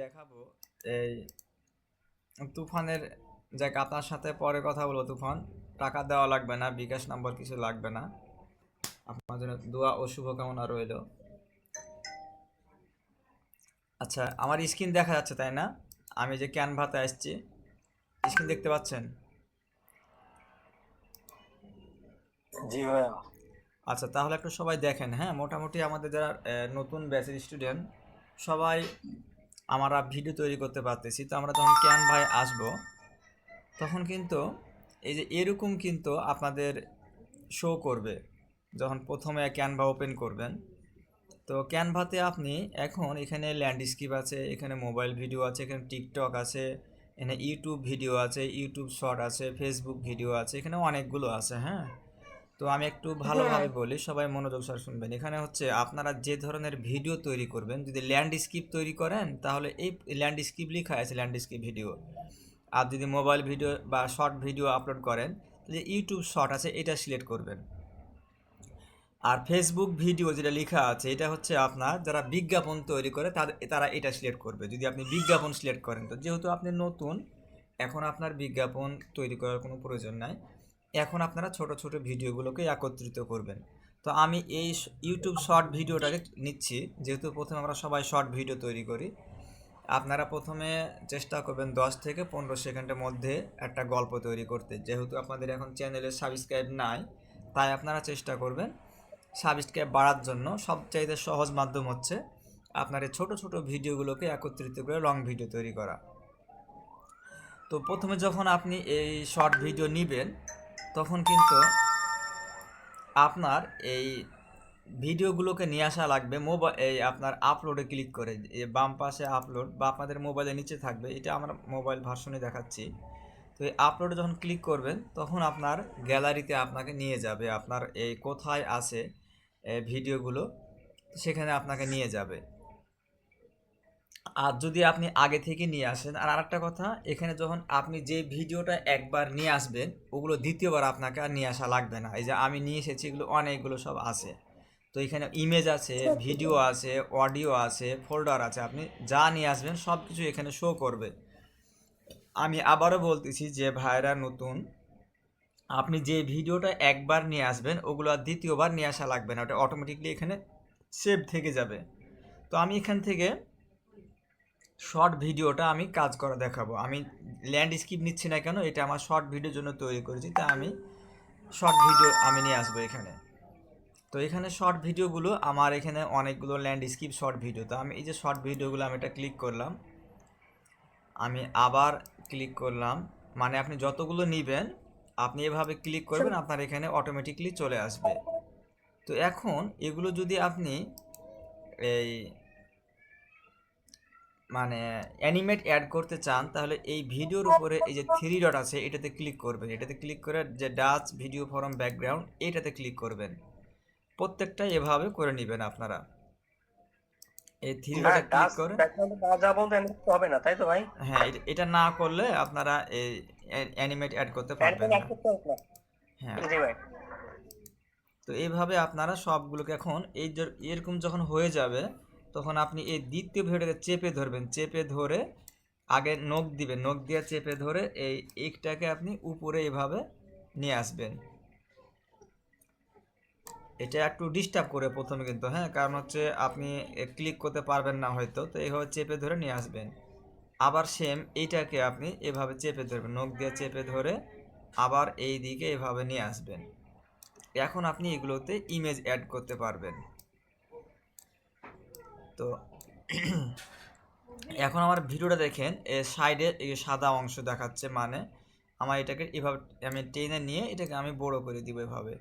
দেখাবো এই তুফানের। যাক, আপনার সাথে পরে কথা বলবো। তুফান, টাকা দেওয়া লাগবে না, বিকাশ নাম্বার কিছু লাগবে না। আপনার জন্য দোয়া ও শুভকামনা রইল। আচ্ছা, আমার স্ক্রিন দেখা যাচ্ছে তাই না? আমি যে ক্যানভাতে আসছি, স্ক্রিন দেখতে পাচ্ছেন? জি ভাইয়া। আচ্ছা, তাহলে একটু সবাই দেখেন। হ্যাঁ, মোটামুটি আমাদের যারা নতুন ব্যাচের স্টুডেন্ট সবাই আমরা ভিডিও তৈরি করতে পারতেছি। তো আমরা যখন ক্যানভায় আসবো তখন কিন্তু এই যে এরকম কিন্তু আপনাদের শো করবে যখন প্রথমে ক্যানভা ওপেন করবেন। তো ক্যানভাতে আপনি এখন এখানে ল্যান্ডস্কেপ আছে, এখানে মোবাইল ভিডিও আছে, এখানে টিকটক আছে, এখানে ইউটিউব ভিডিও আছে, ইউটিউব শর্ট আছে, ফেসবুক ভিডিও আছে, এখানে অনেকগুলো আছে। হ্যাঁ, তো আমি একটু হ্যাঁ, ভালোভাবে বলি, সবাই মনোযোগ সহকারে শুনবেন। এখানে হচ্ছে আপনারা যে ধরনের ভিডিও তৈরি করবেন, যদি ল্যান্ডস্কেপ তৈরি করেন তাহলে এই ল্যান্ডস্কেপ লেখা আছে ল্যান্ডস্কেপ ভিডিও। আর যদি মোবাইল ভিডিও বা শর্ট ভিডিও আপলোড করেন তাহলে ইউটিউব শর্ট আছে, এটা সিলেক্ট করবেন। আর ফেসবুক ভিডিও যেটা লেখা আছে এটা হচ্ছে আপনার যারা বিজ্ঞাপন তৈরি করে তারা এটা সিলেক্ট করবে। যদি আপনি বিজ্ঞাপন সিলেক্ট করেন, তো যেহেতু আপনি নতুন, এখন আপনার বিজ্ঞাপন তৈরি করার কোনো প্রয়োজন নাই। এখন আপনারা ছোট ছোট ভিডিওগুলোকে একত্রিত করবেন। তো আমি এই ইউটিউব শর্ট ভিডিওটাকে নিচ্ছি, যেহেতু প্রথমে আমরা সবাই শর্ট ভিডিও তৈরি করি। আপনারা প্রথমে চেষ্টা করবেন 10 থেকে 15 সেকেন্ডের মধ্যে একটা গল্প তৈরি করতে। যেহেতু আপনাদের এখন চ্যানেলে সাবস্ক্রাইব নাই, তাই আপনারা চেষ্টা করবেন সাবস্ক্রাইব বাড়ার জন্য। সবচাইতে সহজ মাধ্যম হচ্ছে আপনার এই ছোটো ছোটো ভিডিওগুলোকে একত্রিত করে লং ভিডিও তৈরি করা। তো প্রথমে যখন আপনি এই শর্ট ভিডিও নেবেন তখন কিন্তু আপনার এই ভিডিওগুলোকে নিয়ে আসা লাগবে মোবাইল, এই আপনার আপলোডে ক্লিক করে। এই বাম পাশে আপলোড বা আপনাদের মোবাইলের নিচে থাকবে, এটা আমরা মোবাইল ভার্সনে দেখাচ্ছি। তো এই আপলোডে যখন ক্লিক করবেন তখন আপনার গ্যালারিতে আপনাকে নিয়ে যাবে, আপনার এই কোথায় আছে ভিডিওগুলো, সেখানে আপনাকে নিয়ে যাবে। আর যদি আপনি আগে থেকে নিয়ে আসেন, আর আরেকটা কথা, এখানে যখন আপনি যে ভিডিওটা একবার নিয়ে আসবেন ওগুলো দ্বিতীয়বার আপনাকে আর নিয়ে আসা লাগবে না। এই যে আমি নিয়ে এসেছি, এগুলো অনেকগুলো সব আছে। তো এখানে ইমেজ আছে, ভিডিও আছে, অডিও আছে, ফোল্ডার আছে, আপনি যা নিয়ে আসবেন সব কিছু এখানে শো করবে। আমি আবারও বলতেছি যে ভাইরা নতুন, আপনি যে ভিডিওটা একবার নিয়ে আসবেন ওগুলো আর দ্বিতীয়বার নিয়ে আসা লাগবে না, ওটা অটোমেটিকলি এখানে সেভ থেকে যাবে। তো আমি এখান থেকে শর্ট ভিডিওটা আমি কাজ করে দেখাবো। আমি ল্যান্ডস্কেপ নিচ্ছি না কেন, এটা আমার শর্ট ভিডিওর জন্য তৈরি করেছি, তা আমি শর্ট ভিডিও আমি নিয়ে আসবো এখানে। তো এখানে শর্ট ভিডিওগুলো আমার এখানে অনেকগুলো ল্যান্ডস্কেপ শর্ট ভিডিও। তো আমি এই যে শর্ট ভিডিওগুলো আমি এটা ক্লিক করলাম, আমি আবার ক্লিক করলাম, মানে আপনি যতগুলো নেবেন আপনি এভাবে ক্লিক করবেন, আপনার এখানে অটোমেটিকলি চলে আসবে। তো এখন এগুলো যদি আপনি এই মানে অ্যানিমেট অ্যাড করতে চান তাহলে এই ভিডিওর উপরে এই যে থ্রি ডট আছে এটাতে ক্লিক করবেন। এটাতে ক্লিক করে যে ডাচ ভিডিও ফরম ব্যাকগ্রাউন্ড এটাতে ক্লিক করবেন। প্রত্যেকটা এভাবে করে নেবেন আপনারা। এই থ্রি ভাই ডটে ক্লিক ডাস করে, ব্যাকগ্রাউন্ডে না যা বলতে এমনি কিছু হবে না, তাই তো ভাই? হ্যাঁ, এটা না করলে আপনারা এই অ্যানিমেট অ্যাড করতে পারবেন অ্যাডমিন না। অ্যাক্সেস করতে হবে হ্যাঁ, না। জি ভাই। তো এইভাবে আপনারা সবগুলোকে এখন এরকম যখন হয়ে যাবে তখন আপনি এই দ্বিতীয় ভিডিওটাকে চেপে ধরবেন, চেপে ধরে আগে নখ দিবেন, নখ দিয়ে চেপে ধরে এই একটাকে আপনি উপরে এভাবে নিয়ে আসবেন। এটা একটু ডিস্টার্ব করে প্রথমে কিন্তু, হ্যাঁ, কারণ হচ্ছে আপনি ক্লিক করতে পারবেন না হয়তো, তো এইভাবে চেপে ধরে নিয়ে আসবেন। আবার সেম এইটাকে আপনি এভাবে চেপে ধরবেন, নখ দিয়ে চেপে ধরে আবার এই দিকে এভাবে নিয়ে আসবেন। এখন আপনি এগুলোতে ইমেজ অ্যাড করতে পারবেন। তো এখন আমার ভিডিওটা দেখেন, এর সাইডে এই সাদা অংশ দেখাচ্ছে, মানে আমার এটাকে এভাবে আমি টেনে নিয়ে এটাকে আমি বড় করে দিব এভাবে,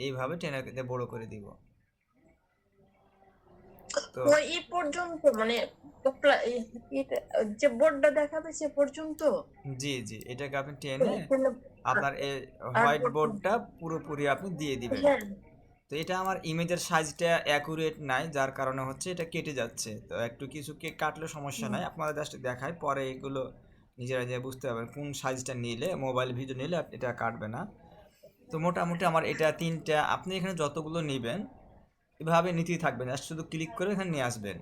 এইভাবে টেনে বড় করে দিব। তো ওই ই পর্যন্ত মানে যে বোর্ডটা দেখাবে সে পর্যন্ত। জি জি, এটাকে আপনি টেনে আপনার এই আর হোয়াইট বোর্ডটা পুরোপুরি আপনি দিয়ে দিবেন। হ্যাঁ, তো এটা আমার ইমেজের সাইজটা অ্যাকুরেট নাই, যার কারণে হচ্ছে এটা কেটে যাচ্ছে। তো একটু কিছু কেক কাটলে সমস্যা নাই, আপনাদের জাস্ট দেখায়, পরে এগুলো নিজেরা যে বুঝতে পারবেন কোন সাইজটা নিলে, মোবাইল ভিডিও নিলে এটা কাটবে না। তো মোটামুটি আমার এটা তিনটা, আপনি এখানে যতগুলো নেবেন এভাবে নিতেই থাকবেন, জাস্ট শুধু ক্লিক করে এখানে নিয়ে আসবেন।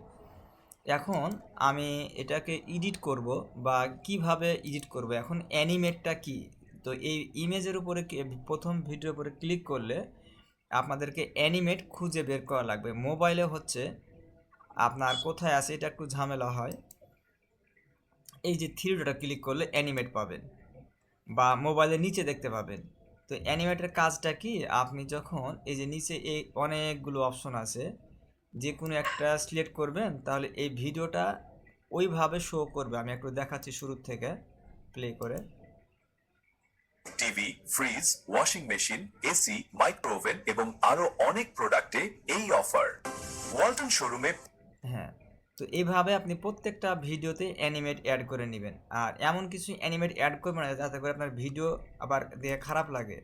এখন আমি এটাকে এডিট করব বা কিভাবে এডিট করব, এখন অ্যানিমেটটা কি। তো এই ইমেজের উপরে প্রথম ভিডিওর উপরে ক্লিক করলে আপনাদেরকে অ্যানিমেট খুঁজে বের করা লাগবে। মোবাইলে হচ্ছে আপনার কোথায় আছে এটা একটু ঝামেলা হয়, এই যে থ্রি ডটটা ক্লিক করলে অ্যানিমেট পাবেন বা মোবাইলের নিচে দেখতে পাবেন। তো অ্যানিমেটের কাজটা কি, আপনি যখন এই যে নিচে এই অনেকগুলো অপশন আছে, যে কোনো একটা সিলেক্ট করবেন তাহলে এই ভিডিওটা ওইভাবে শো করবে। আমি একটু দেখাচ্ছি শুরু থেকে প্লে করে। TV, fridge, washing machine, AC, micro oven এবং আরো অনেক প্রোডাক্টে এই অফার ওয়ালটন শোরুমে। হ্যাঁ, তো এইভাবে আপনি প্রত্যেকটা ভিডিওতে অ্যানিমেট অ্যাড করে নেবেন। আর এমন কিছু অ্যানিমেট অ্যাড করবেন না যাতে করে আপনার ভিডিও আবার দেখে খারাপ লাগে।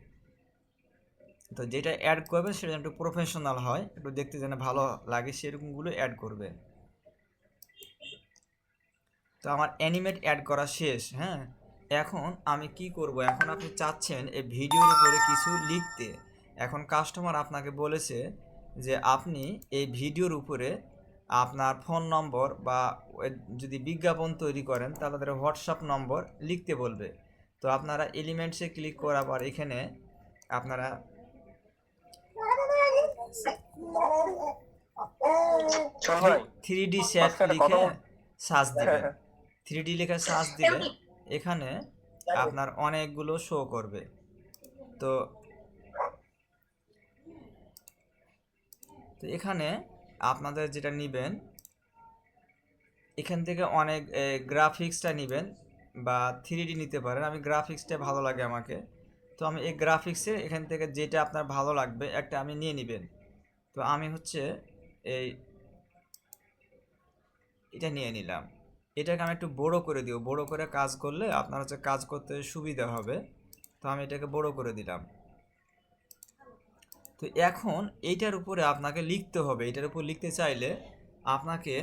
তো যেটা অ্যাড করবেন সেটা যেন একটু প্রফেশনাল হয়, একটু দেখতে যেন ভালো লাগে, সেরকমগুলো অ্যাড করবেন। তো আমার অ্যানিমেট অ্যাড করা শেষ। হ্যাঁ, এখন আমি কি করব, এখন আপনি চাচ্ছেন এই ভিডিওর উপরে কিছু লিখতে। এখন কাস্টমার আপনাকে বলেছে যে আপনি এই ভিডিওর উপরে আপনার ফোন নম্বর বা যদি বিজ্ঞাপন তৈরি করেন তাহলে তাদের হোয়াটসঅ্যাপ নম্বর লিখতে বলবে। তো আপনারা এলিমেন্টসে ক্লিক করার পর এখানে আপনারা শোন ভাই, 3D সেট মাঝখানে লিখে কথা সার্চ দিবেন। 3D লিখে সার্চ দিলে এখানে আপনার অনেকগুলো শো করবে। তো তো এখানে আপনাদের যেটা নেবেন, এখান থেকে অনেক গ্রাফিক্সটা নেবেন বা 3D নিতে পারেন। আমি গ্রাফিক্সটা ভালো লাগে আমাকে, তো আমি এই গ্রাফিক্সে এখান থেকে যেটা আপনার ভালো লাগবে একটা আমি নিয়ে নেবেন। তো আমি হচ্ছে এই এটা নিয়ে নিলাম। এটাকে আমি একটু বড় করে দিব, বড় করে কাজ করলে আপনার হচ্ছে কাজ করতে সুবিধা হবে। তো আমি এটাকে বড় করে দিলাম। তো এখন এইটার উপরে আপনাকে লিখতে হবে। এটার উপর লিখতে চাইলে আপনাকে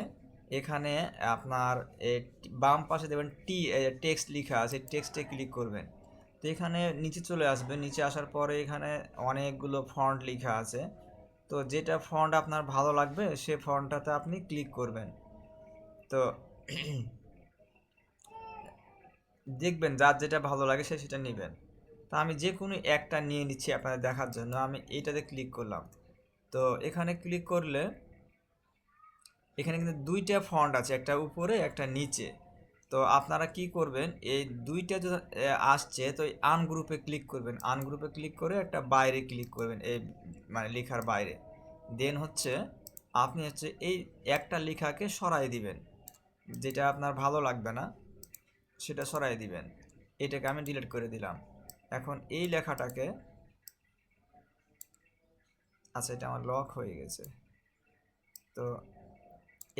এখানে আপনার বাম পাশে দেবেন টেক্সট লেখা আছে, টেক্সটে ক্লিক করবেন। তো এখানে নিচে চলে আসবেন, নিচে আসার পরে এখানে অনেকগুলো ফন্ট লেখা আছে। তো যেটা ফন্ট আপনার ভালো লাগবে সে ফন্টটাতে আপনি ক্লিক করবেন। তো দেখবেন যার যেটা ভালো লাগে সে সেটা নেবেন। তা আমি যে কোনো একটা নিয়ে নিচ্ছি আপনাদের দেখার জন্য। আমি এইটাতে ক্লিক করলাম। তো এখানে ক্লিক করলে এখানে কিন্তু দুইটা ফন্ট আছে, একটা উপরে একটা নিচে। তো আপনারা কি করবেন, এই দুইটা যদি আসছে তো আনগ্রুপে ক্লিক করবেন। আনগ্রুপে ক্লিক করে একটা বাইরে ক্লিক করবেন, এই মানে লেখার বাইরে। দেন হচ্ছে আপনি হচ্ছে এই একটা লেখাকে সরাই দিবেন, যেটা আপনার ভালো লাগবে না সেটা সরাই দিবেন। এটাকে আমি ডিলিট করে দিলাম। এখন এই লেখাটাকে, আচ্ছা এটা আমার লক হয়ে গেছে। তো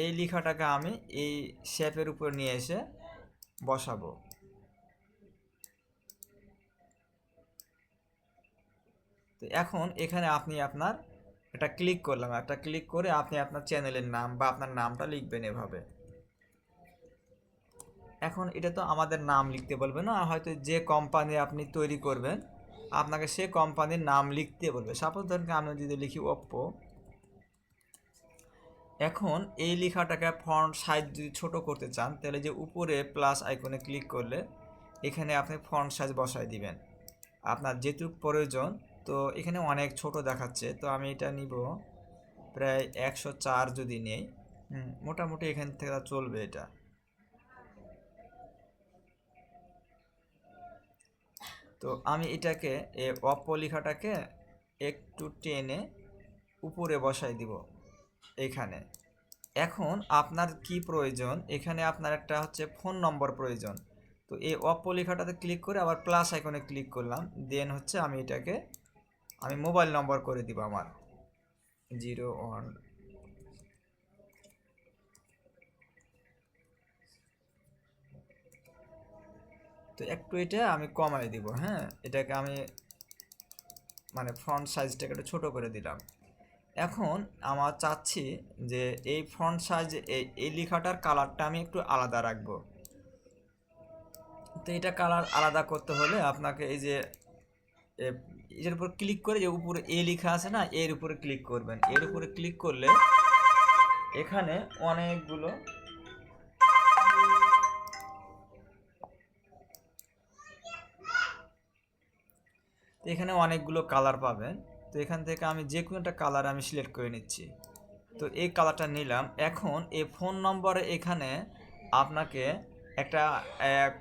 এই লেখাটাকে আমি এই শেপের উপর নিয়ে এসে বসাবো। তো এখন এখানে আপনি আপনার একটা ক্লিক করলাম, একটা ক্লিক করে আপনি আপনার চ্যানেলের নাম বা আপনার নামটা লিখবেন এভাবে। এখন এটা তো আমাদের নাম লিখতে বলবে না, হয়তো যে কোম্পানি আপনি তৈরি করবেন আপনাকে সে কোম্পানির নাম লিখতে বলবে। সাপোজ ধরুন আমি যদি লিখি ওপ্পো। এখন এই লেখাটাকে ফন্ট সাইজ যদি ছোট করতে চান তাহলে যে উপরে প্লাস আইকনে ক্লিক করলে এখানে আপনি ফন্ট সাইজ বসায় দিবেন আপনার যেটুকু প্রয়োজন। তো এখানে অনেক ছোট দেখাচ্ছে, তো আমি এটা নিব প্রায় 104 যদি নেই। মোটামুটি এখান থেকে চলবে এটা। তো আমি এটাকে অপ্পো লেখাটাকে একটু টেনে উপরে বসাই দিব এখানে। এখন আপনার কি প্রয়োজন, এখানে আপনার একটা হচ্ছে ফোন নম্বর প্রয়োজন। তো এই অপ্পো লেখাটাতে ক্লিক করে আবার প্লাস আইকনে ক্লিক করলাম। দেন হচ্ছে আমি এটাকে আমি মোবাইল নম্বর করে দিব আমার 01। তো একটু এটা আমি কমাই দিব। হ্যাঁ, এটাকে আমি মানে ফন্ট সাইজটাকে একটু ছোটো করে দিলাম। এখন আমার চাচ্ছি যে এই ফন্ট সাইজ এই লেখাটার কালারটা আমি একটু আলাদা রাখবো। তো এটা কালার আলাদা করতে হলে আপনাকে এই যে এর উপর ক্লিক করে যে উপরে এ লেখা আছে না, এর উপরে ক্লিক করবেন। এর উপরে ক্লিক করলে এখানে অনেকগুলো তো এখানে অনেকগুলো কালার পাবেন। তো এখান থেকে আমি যে কোনো একটা কালার আমি সিলেক্ট করে নিচ্ছি। তো এই কালারটা নিলাম। এখন এই ফোন নম্বরে এখানে আপনাকে একটা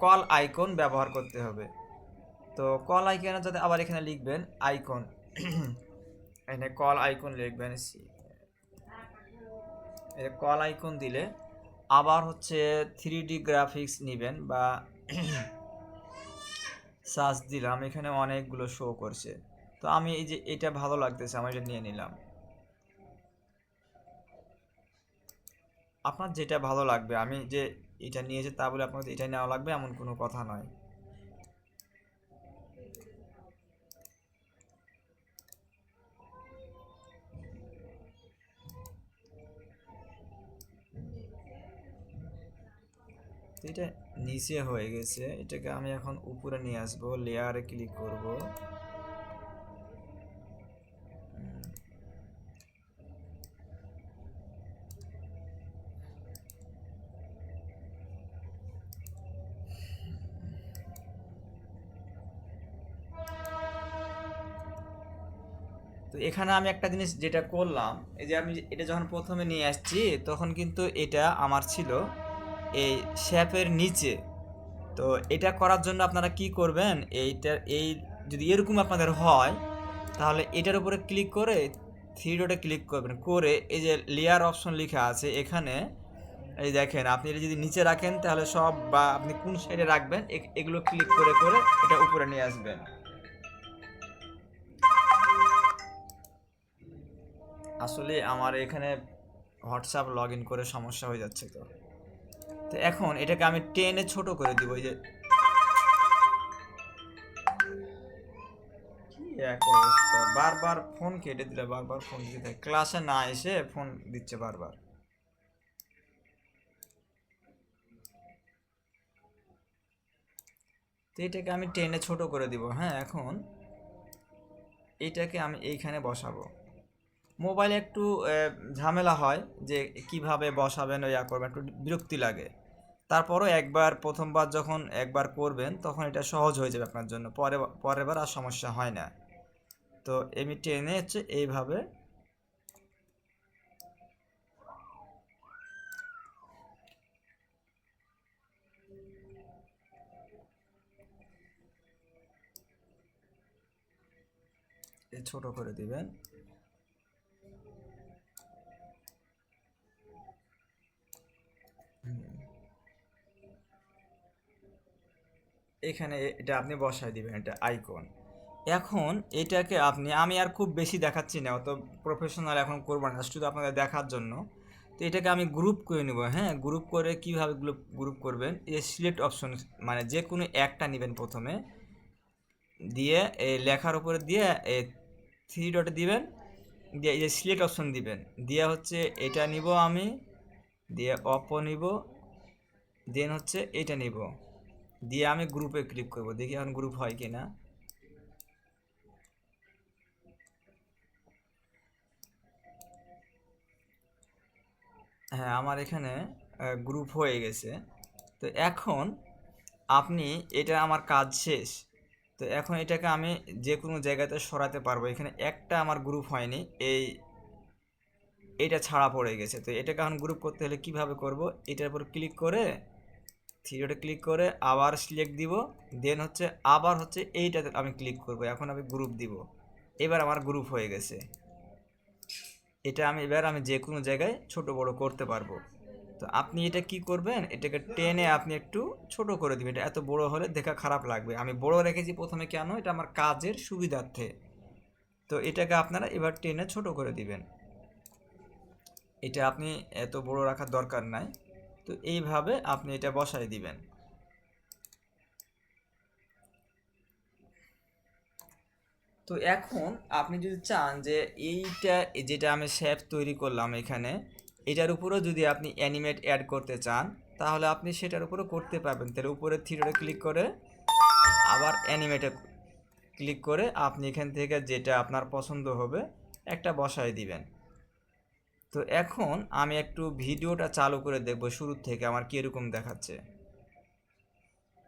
কল আইকন ব্যবহার করতে হবে। তো কল আইকনে যাতে আবার এখানে লিখবেন আইকন, এখানে কল আইকন লিখবেন। কল আইকন দিলে আবার হচ্ছে 3D গ্রাফিক্স নেবেন বা সার্চ দিলাম, এখানে অনেকগুলো শো করছে। তো আমি এই যে এটা ভালো লাগতেছে, আমি এটা নিয়ে নিলাম। আপনার যেটা ভালো লাগবে, আমি যে এটা নিয়েছি তা বলে আপনার এটা নেওয়া লাগবে এমন কোনো কথা নয়। তো এটা নিচে হয়ে গেছে, এটাকে আমি এখন উপরে নিয়ে আসবো, লেয়ারে ক্লিক করব। তো এখানে আমি একটা জিনিস যেটা করলাম, এই যে আমি এটা যখন প্রথমে নিয়ে আসছি তখন কিন্তু এটা আমার ছিল এই শ্যাপের নিচে। তো এটা করার জন্য আপনারা কি করবেন, এই যদি এরকম আপনাদের হয় তাহলে এটার উপরে ক্লিক করে থ্রি ডটে ক্লিক করবেন, করে এই যে লেয়ার অপশন লেখা আছে এখানে, এই দেখেন আপনি এটা যদি নিচে রাখেন তাহলে সব, বা আপনি কোন সাইডে রাখবেন এগুলো ক্লিক করে করে এটা উপরে নিয়ে আসবেন। আসলে আমার এখানে হোয়াটসঅ্যাপ লগ ইন করে সমস্যা হয়ে যাচ্ছে। তো তো এখন এটাকে আমি টেনে ছোট করে দিব। এই যে কি এক অবস্থা, বারবার ফোন কেটে দিলে, বারবার ফোন দিতে থাকে, ক্লাসে না এসে ফোন দিচ্ছে বারবার। তো এটাকে আমি টেনে ছোট করে দিব। হ্যাঁ, এখন এটাকে আমি এইখানে বসাবো। মোবাইলে একটু ঝামেলা হয় যে কিভাবে বসাবেন, ইয়া করবেন, একটু বিরক্তি লাগে। তারপরও একবার, প্রথমবার যখন একবার করবেন তখন এটা সহজ হয়ে যাবে আপনার জন্য, পরের বার আর সমস্যা হয় না। তো আমি টেনে হচ্ছে এইভাবে ছোট করে দিবেন। এখানে এটা আপনি বসায় দিবেন, এটা আইকন। এখন এটাকে আমি আর খুব বেশি দেখাচ্ছি না, অত প্রফেশনাল এখন করবো না, শুধু আপনাদের দেখার জন্য। তো এটাকে আমি গ্রুপ করে নেব। হ্যাঁ, গ্রুপ করে কীভাবে গ্রুপ করবেন, এই সিলেক্ট অপশন, মানে যে কোনো একটা নেবেন প্রথমে, দিয়ে এই লেখার উপরে দিয়ে এই থ্রি ডটে দিবেন, দিয়ে এই যে সিলেক্ট অপশন দিবেন, দিয়ে হচ্ছে এটা নিব আমি, দিয়ে অপো নিব, দেন হচ্ছে এটা নিব, দিয়ে আমি গ্রুপে ক্লিক করব, দেখি এখন গ্রুপ হয় কি না। হ্যাঁ, আমার এখানে গ্রুপ হয়ে গেছে। তো এখন আপনি, এটা আমার কাজ শেষ। তো এখন এটাকে আমি যে কোনো জায়গাতে সরাতে পারবো। এখানে একটা আমার গ্রুপ হয়নি, এইটা ছাড়া পড়ে গেছে। তো এটাকে এখন গ্রুপ করতে হলে কিভাবে করব, এটার উপর ক্লিক করে থ্রি ডটে ক্লিক করে আবার সিলেক্ট দিব, দেন হচ্ছে আবার হচ্ছে এইটাতে আমি ক্লিক করব, এখন আমি গ্রুপ দিব। এবার আমার গ্রুপ হয়ে গেছে। এটা এবার আমি যে কোনো জায়গায় ছোট বড় করতে পারবো। তো আপনি এটা কি করবেন, এটাকে টেনে আপনি একটু ছোট করে দিবেন। এটা এত বড় হলে দেখা খারাপ লাগবে। আমি বড় রেখেছি প্রথমে, কেন, এটা আমার কাজের সুবিধার্থে। তো এটাকে আপনারা এবার টেনে ছোট করে দিবেন। এটা আপনি এত বড় রাখার দরকার নাই। তো এইভাবে আপনি এটা বসাই দিবেন। তো এখন আপনি যদি চান যে এইটা, যেটা আমি শেপ তৈরি করলাম এখানে, এটার উপরেও যদি আপনি অ্যানিমেট অ্যাড করতে চান তাহলে আপনি সেটার উপরেও করতে পারবেন। তাহলে উপরে থ্রিডে ক্লিক করে আবার অ্যানিমেটে ক্লিক করে আপনি এখান থেকে যেটা আপনার পছন্দ হবে একটা বসায় দিবেন। তো এখন আমি একটু ভিডিওটা চালু করে দেখব শুরু থেকে আমার কীরকম দেখাচ্ছে।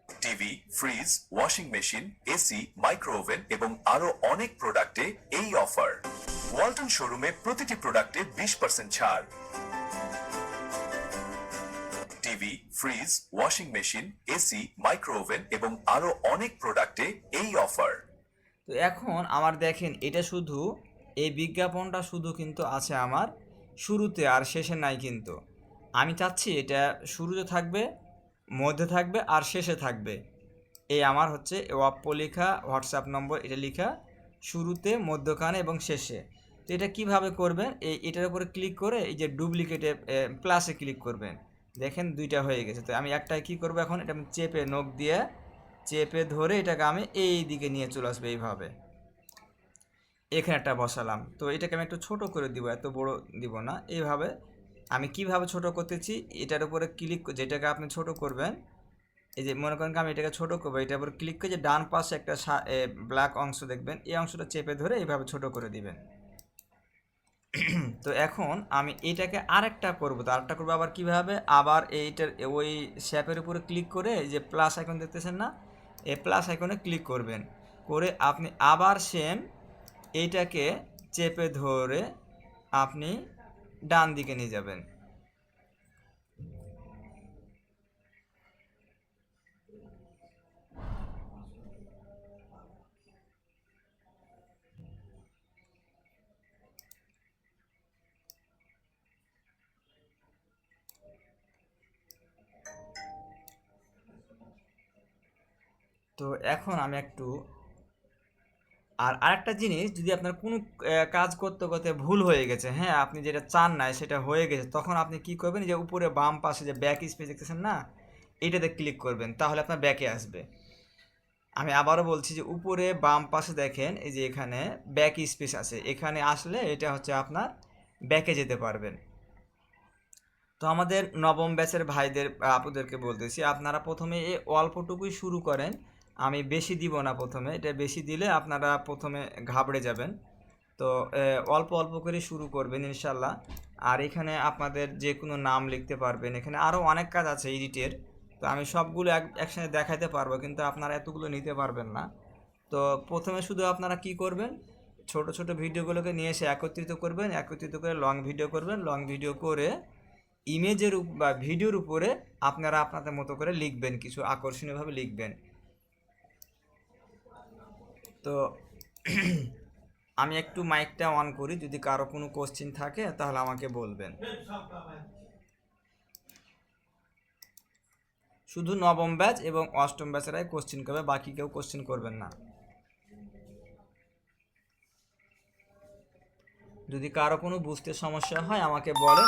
TV, fridge, washing machine, AC, micro oven এবং আরো অনেক প্রোডাক্টে এই অফার। ওয়ালটন শোরুমে প্রতিটি প্রোডাক্টে 20% ছাড়। TV, fridge, washing machine, AC, micro oven এবং আরো অনেক প্রোডাক্টে এই অফার। তো এখন আমার দেখেন এটা শুধু এই বিজ্ঞাপনটা শুধু কিন্তু আছে আমার শুরুতে, আর শেষে নাই কিন্তু। আমি চাচ্ছি এটা শুরুতে থাকবে, মধ্যে থাকবে আর শেষে থাকবে। এই আমার হচ্ছে ওয়াপ্পো লেখা, হোয়াটসঅ্যাপ নম্বর এটা লেখা শুরুতে, মধ্যখানে এবং শেষে। তো এটা কিভাবে করবেন, এটার উপরে ক্লিক করে এই যে ডুপ্লিকেটে প্লাসে ক্লিক করবেন। দেখেন দুইটা হয়ে গেছে। তো আমি একটাই কী করবো এখন, এটা আমি চেপে নখ দিয়ে চেপে ধরে এটাকে আমি এই দিকে নিয়ে চলে আসবো এইভাবে। এখানে একটা বসালাম। তো এটাকে আমি একটু ছোট করে দিব, এত বড় দিব না। এইভাবে আমি কিভাবে ছোট করতেছি, এটার উপরে ক্লিক, যেটাকে আপনি ছোট করবেন, এই যে মনে করেন আমি এটাকে ছোট করবো, এটার উপর ক্লিক করে যে ডান পাশে একটা ব্ল্যাক অংশ দেখবেন, এই অংশটা চেপে ধরে এইভাবে ছোট করে দিবেন। তো এখন আমি এটাকে আরেকটা করবো। তো আরেকটা করবো আবার কিভাবে, আবার এইটার ওই শ্যাপের উপরে ক্লিক করে এই যে প্লাস আইকন দেখতেছেন না, এই প্লাস আইকনে ক্লিক করবেন, করে আপনি আবার সেম এইটাকে চেপে ধরে আপনি ডান দিকে নিয়ে যাবেন। তো এখন আমি একটু আরেকটা জিনিস, যদি আপনার কোনো কাজ করতে করতে ভুল হয়ে গেছে, হ্যাঁ আপনি যেটা চান না সেটা হয়ে গেছে, তখন আপনি কি করবেন, যে উপরে বাম পাশে যে ব্যাক স্পেস দেখতেছেন না, এটাতে ক্লিক করবেন, তাহলে আপনার ব্যাকে আসবে। আমি আবারও বলছি যে উপরে বাম পাশে দেখেন এই যে এখানে ব্যাক স্পেস আছে, এখানে আসলে এটা হচ্ছে আপনার ব্যাকে যেতে পারবেন। তো আমাদের নবম ব্যাচের ভাইদের আপুদেরকে বলতেছি, আপনারা প্রথমে এই অল্পটুকুই শুরু করেন। আমি বেশি দিব না প্রথমে, এটা বেশি দিলে আপনারা প্রথমে ঘাবড়ে যাবেন। তো অল্প অল্প করে শুরু করবেন ইনশাল্লাহ। আর এখানে আপনাদের যে কোনো নাম লিখতে পারবেন, এখানে আরও অনেক কাজ আছে এডিটের। তো আমি সবগুলো একসাথে দেখাতে পারবো, কিন্তু আপনারা এতগুলো নিতে পারবেন না। তো প্রথমে শুধু আপনারা কি করবেন, ছোট ছোট ভিডিওগুলোকে নিয়ে এসে একত্রিত করবেন, একত্রিত করে লং ভিডিও করবেন, লং ভিডিও করে ইমেজের বা ভিডিওর উপরে আপনারা আপনাদের মতো করে লিখবেন, কিছু আকর্ষণীয়ভাবে লিখবেন। তো আমি একটু মাইকটা অন করি, যদি কারো কোনো কোশ্চেন থাকে তাহলে আমাকে বলবেন। শুধু নবম ব্যাচ এবং অষ্টম ব্যাচেরাই কোশ্চেন করবে, বাকি কেউ কোশ্চেন করবেন না। যদি কারো কোনো বুঝতে সমস্যা হয় আমাকে বলেন।